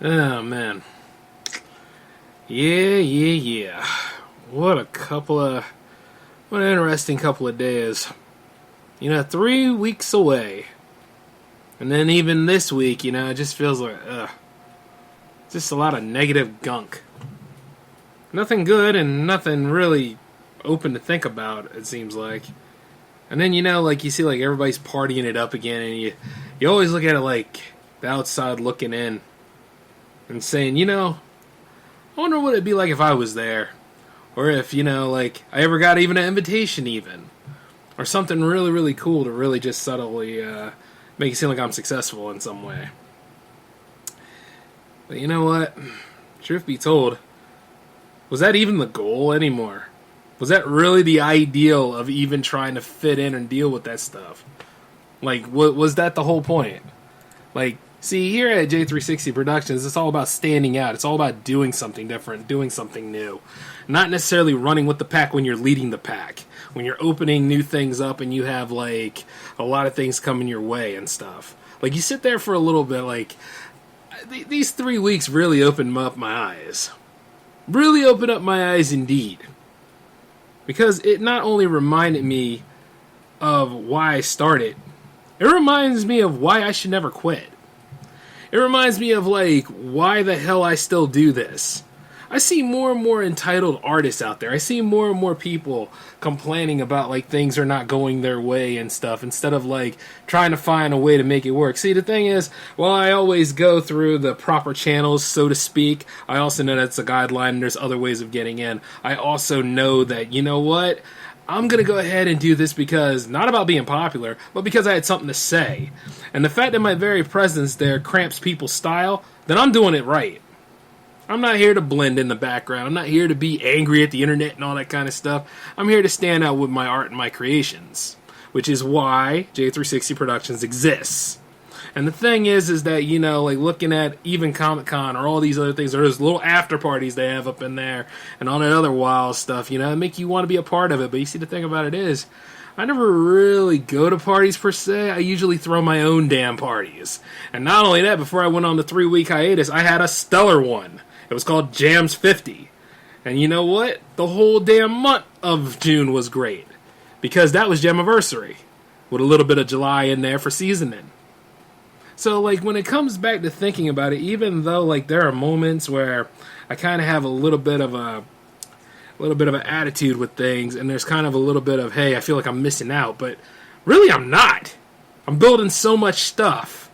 Oh, man. Yeah. What an interesting couple of days. 3 weeks away. And then even this week, it just feels like, just a lot of negative gunk. Nothing good and nothing really open to think about, it seems like. And then, you see, everybody's partying it up again, and you always look at it like the outside looking in and saying, I wonder what it'd be like if I was there. Or if, I ever got even an invitation even. Or something really, really cool to really just subtly make it seem like I'm successful in some way. But you know what? Truth be told, was that even the goal anymore? Was that really the ideal of even trying to fit in and deal with that stuff? Was that the whole point? See, here at J360 Productions, it's all about standing out. It's all about doing something different, doing something new. Not necessarily running with the pack when you're leading the pack. When you're opening new things up and you have, a lot of things coming your way and stuff. You sit there for a little bit, these 3 weeks really opened up my eyes. Really opened up my eyes indeed. Because it not only reminded me of why I started, it reminds me of why I should never quit. It reminds me of, why the hell I still do this. I see more and more entitled artists out there. I see more and more people complaining about, things are not going their way and stuff, instead of, trying to find a way to make it work. See, the thing is, while I always go through the proper channels, so to speak, I also know that's a guideline and there's other ways of getting in. I also know that, I'm going to go ahead and do this because, not about being popular, but because I had something to say. And the fact that my very presence there cramps people's style, then I'm doing it right. I'm not here to blend in the background. I'm not here to be angry at the internet and all that kind of stuff. I'm here to stand out with my art and my creations, which is why J360 Productions exists. And the thing is that, looking at even Comic-Con or all these other things, or those little after parties they have up in there, and all that other wild stuff, it make you want to be a part of it. But you see, the thing about it is, I never really go to parties per se. I usually throw my own damn parties. And not only that, before I went on the 3-week hiatus, I had a stellar one. It was called Jams 50. And you know what? The whole damn month of June was great. Because that was Jamiversary. With a little bit of July in there for seasoning. So, when it comes back to thinking about it, even though, there are moments where I kind of have a little bit of an attitude with things, and there's kind of a little bit of, hey, I feel like I'm missing out, but really I'm not. I'm building so much stuff.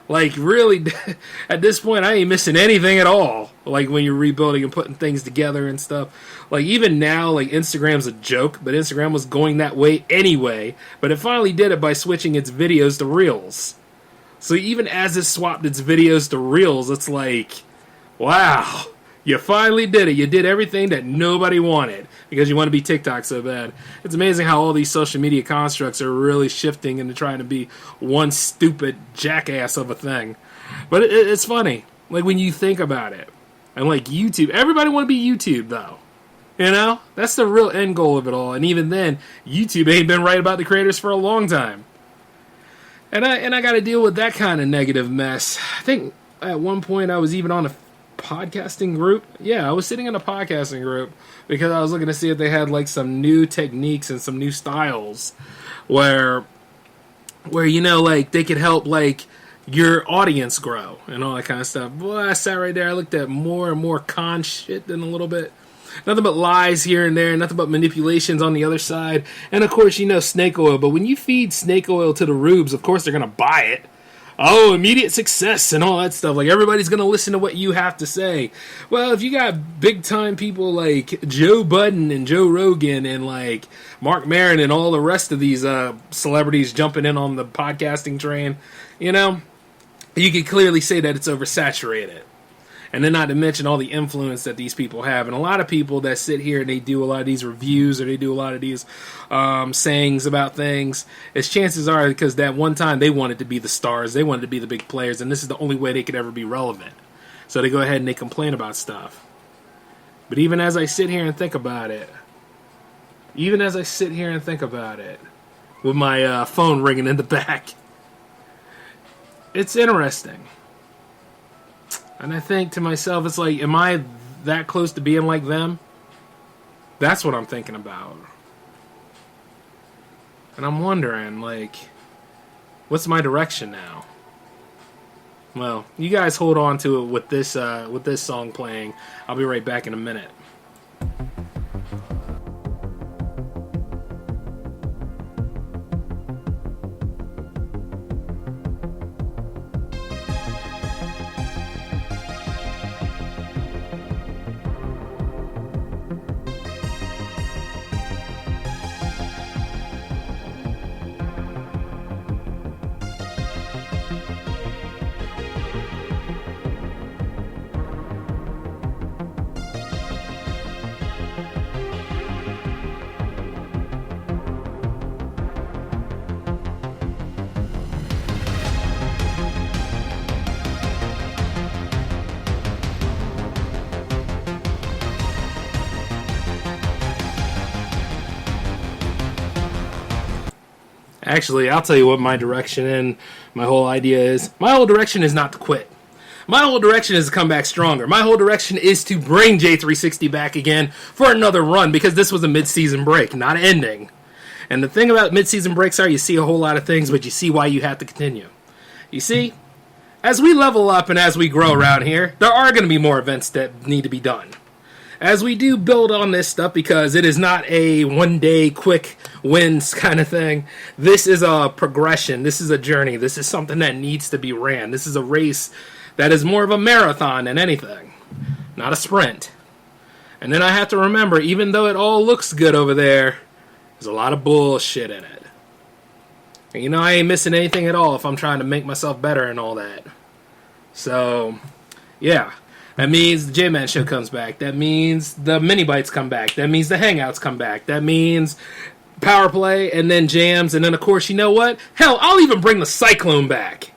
Really, at this point, I ain't missing anything at all. When you're rebuilding and putting things together and stuff. Even now, Instagram's a joke, but Instagram was going that way anyway, but it finally did it by switching its videos to Reels. So even as it swapped its videos to Reels, it's wow, you finally did it. You did everything that nobody wanted because you want to be TikTok so bad. It's amazing how all these social media constructs are really shifting into trying to be one stupid jackass of a thing. But it's funny, when you think about it. And YouTube, everybody want to be YouTube though. That's the real end goal of it all. And even then, YouTube ain't been right about the creators for a long time. And I got to deal with that kind of negative mess. I think at one point I was even on a podcasting group. Yeah, I was sitting in a podcasting group because I was looking to see if they had some new techniques and some new styles where they could help your audience grow and all that kind of stuff. Boy, I sat right there. I looked at more and more con shit than a little bit. Nothing but lies here and there, nothing but manipulations on the other side. And of course, snake oil. But when you feed snake oil to the rubes, of course they're going to buy it. Oh, immediate success and all that stuff. Everybody's going to listen to what you have to say. Well, if you got big-time people like Joe Budden and Joe Rogan and Mark Maron and all the rest of these celebrities jumping in on the podcasting train, you could clearly say that it's oversaturated. And then not to mention all the influence that these people have. And a lot of people that sit here and they do a lot of these reviews or they do a lot of these sayings about things, as chances are because that one time they wanted to be the stars, they wanted to be the big players, and this is the only way they could ever be relevant. So they go ahead and they complain about stuff. But even as I sit here and think about it, with my phone ringing in the back, it's interesting. And I think to myself, it's like, am I that close to being like them? That's what I'm thinking about. And I'm wondering, like, what's my direction now? Well, you guys hold on to it with this song playing. I'll be right back in a minute. Actually, I'll tell you what my direction and my whole idea is. My whole direction is not to quit. My whole direction is to come back stronger. My whole direction is to bring J360 back again for another run, because this was a mid-season break, not ending. And the thing about mid-season breaks are you see a whole lot of things, but you see why you have to continue. You see, as we level up and as we grow around here, there are going to be more events that need to be done. As we do build on this stuff, because it is not a one-day quick wins kind of thing. This is a progression. This is a journey. This is something that needs to be ran. This is a race that is more of a marathon than anything, not a sprint. And then I have to remember, even though it all looks good over there, there's a lot of bullshit in it. And you know, I ain't missing anything at all if I'm trying to make myself better and all that. So, yeah. That means the J-Man Show comes back. That means the Mini Bites come back. That means the Hangouts come back. That means Power Play and then Jams. And then, of course, you know what? Hell, I'll even bring the Cyclone back.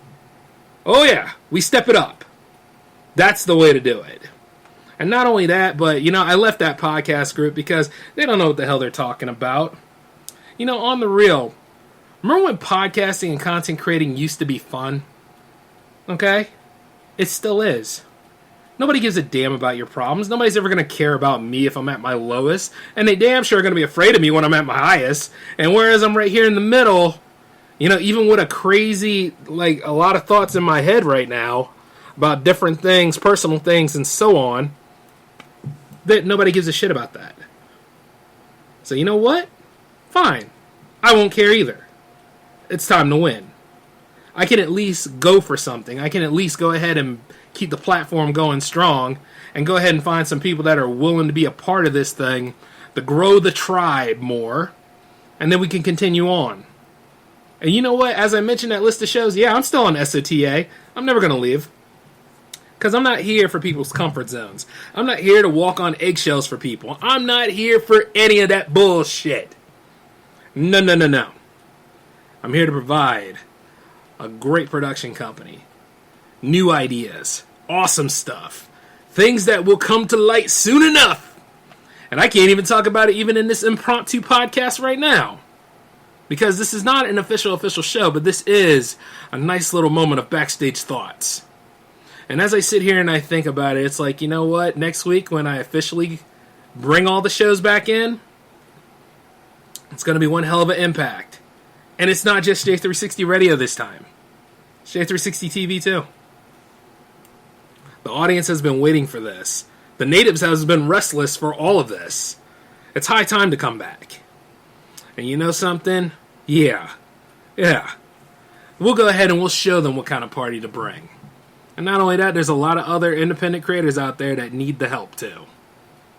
Oh, yeah. We step it up. That's the way to do it. And not only that, but, you know, I left that podcast group because they don't know what the hell they're talking about. You know, on the real, remember when podcasting and content creating used to be fun? Okay? It still is. Nobody gives a damn about your problems. Nobody's ever going to care about me if I'm at my lowest. And they damn sure are going to be afraid of me when I'm at my highest. And whereas I'm right here in the middle, you know, even with a crazy, like, a lot of thoughts in my head right now about different things, personal things, and so on, that nobody gives a shit about that. So you know what? Fine. I won't care either. It's time to win. I can at least go for something. I can at least go ahead and keep the platform going strong and go ahead and find some people that are willing to be a part of this thing to grow the tribe more, and then we can continue on. And you know what? As I mentioned that list of shows, yeah, I'm still on SOTA. I'm never going to leave. Because I'm not here for people's comfort zones. I'm not here to walk on eggshells for people. I'm not here for any of that bullshit. No. I'm here to provide a great production company. New ideas, awesome stuff, things that will come to light soon enough. And I can't even talk about it even in this impromptu podcast right now. Because this is not an official show, but this is a nice little moment of backstage thoughts. And as I sit here and I think about it, it's like, you know what? Next week when I officially bring all the shows back in, it's going to be one hell of an impact. And it's not just J360 Radio this time. It's J360 TV too. The audience has been waiting for this. The natives has been restless for all of this. It's high time to come back. And you know something? Yeah. We'll go ahead and we'll show them what kind of party to bring. And not only that, there's a lot of other independent creators out there that need the help too.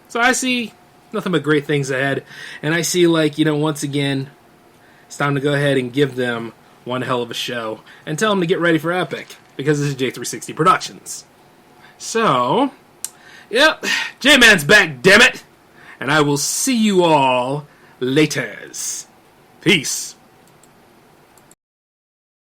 So I see nothing but great things ahead. And I see, like, you know, once again, it's time to go ahead and give them one hell of a show. And tell them to get ready for Epic. Because this is J360 Productions. So, yep, J-Man's back, dammit! And I will see you all laters. Peace.